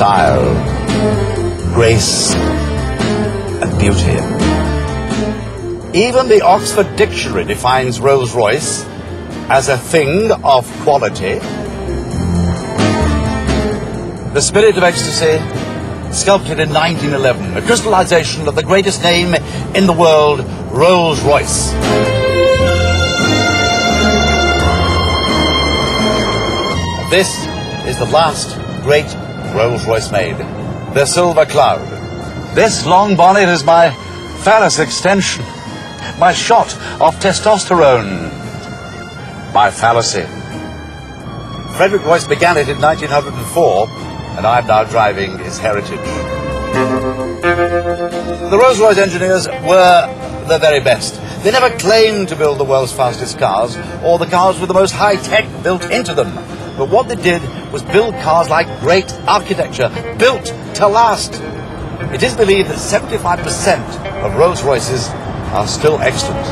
style, grace, and beauty. Even the Oxford Dictionary defines Rolls-Royce as a thing of quality. The Spirit of Ecstasy, sculpted in 1911, a crystallization of the greatest name in the world, Rolls-Royce. This is the last great Rolls-Royce made, the Silver Cloud. This long bonnet is my phallus extension, my shot of testosterone, my fallacy. Frederick Royce began it in 1904, and I'm now driving his heritage. The Rolls-Royce engineers were the very best. They never claimed to build the world's fastest cars, or the cars with the most high-tech built into them. But what they did was build cars like great architecture, built to last. It is believed that 75% of Rolls-Royces are still extant.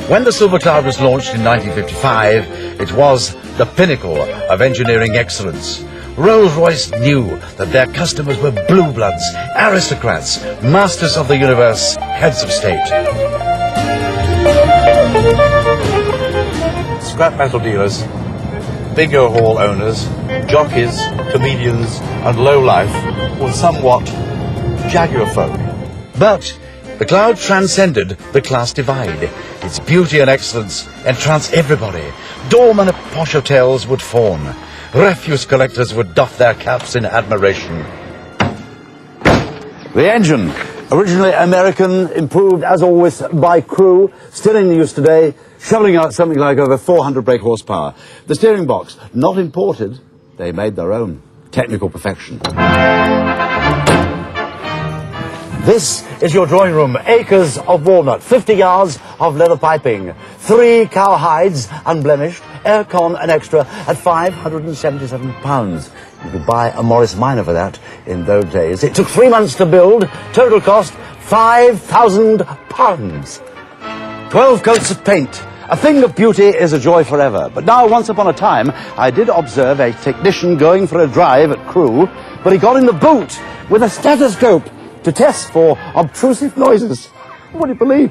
When the Silver Cloud was launched in 1955, it was the pinnacle of engineering excellence. Rolls-Royce knew that their customers were blue bloods, aristocrats, masters of the universe, heads of state. Scrap metal dealers, bingo hall owners, jockeys, comedians, and lowlife were somewhat jaguar folk. But the Cloud transcended the class divide. Its beauty and excellence entranced everybody. Doormen at posh hotels would fawn. Refuse collectors would doff their caps in admiration. The engine, originally American, improved as always by Crewe, still in use today, shoveling out something like over 400 brake horsepower. The steering box, not imported, they made their own. Technical perfection. This is your drawing room. Acres of walnut, 50 yards of leather piping, 3 cow hides, unblemished, aircon and extra at £577. You could buy a Morris Minor for that in those days. It took 3 months to build. Total cost £5,000. 12 coats of paint. A thing of beauty is a joy forever. But now, once upon a time, I did observe a technician going for a drive at Crewe, but he got in the boot with a stethoscope to test for obtrusive noises. What do you believe?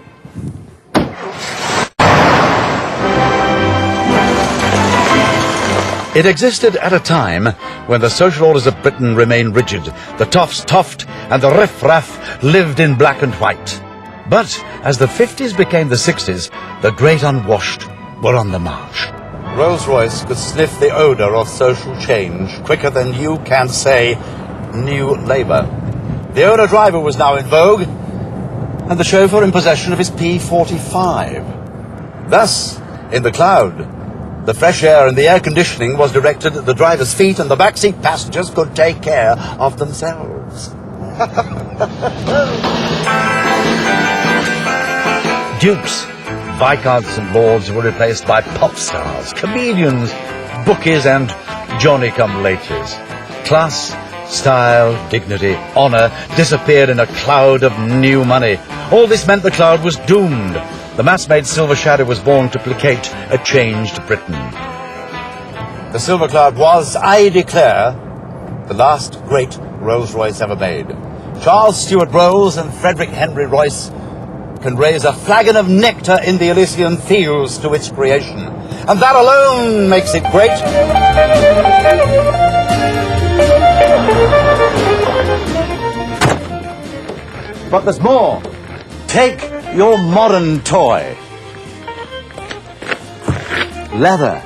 It existed at a time when the social orders of Britain remained rigid. The toffs toffed and the riff-raff lived in black and white. But as the 50s became the 60s, the great unwashed were on the march. Rolls-Royce could sniff the odour of social change quicker than you can say New Labour. The owner-driver was now in vogue, and the chauffeur in possession of his P45. Thus, in the Cloud, the fresh air and the air conditioning was directed at the driver's feet, and the backseat passengers could take care of themselves. Dukes, viscounts and lords were replaced by pop stars, comedians, bookies and Johnny-come-latelys. Class, style, dignity, honour disappeared in a cloud of new money. All this meant the Cloud was doomed. The mass-made Silver Shadow was born to placate a changed Britain. The Silver Cloud was, I declare, the last great Rolls-Royce ever made. Charles Stuart Rolls and Frederick Henry Royce can raise a flagon of nectar in the Elysian fields to its creation. And that alone makes it great. But there's more. Take your modern toy. Leather,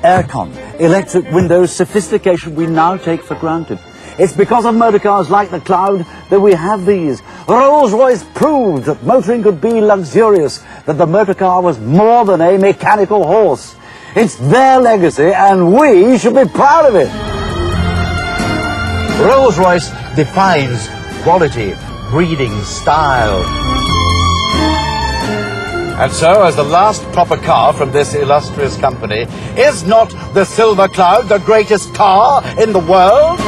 aircon, electric windows, sophistication we now take for granted. It's because of motor cars like the Cloud that we have these. Rolls-Royce proved that motoring could be luxurious, that the motor car was more than a mechanical horse. It's their legacy, and we should be proud of it. Rolls-Royce defines quality, breeding, style. And so, as the last proper car from this illustrious company, is not the Silver Cloud the greatest car in the world?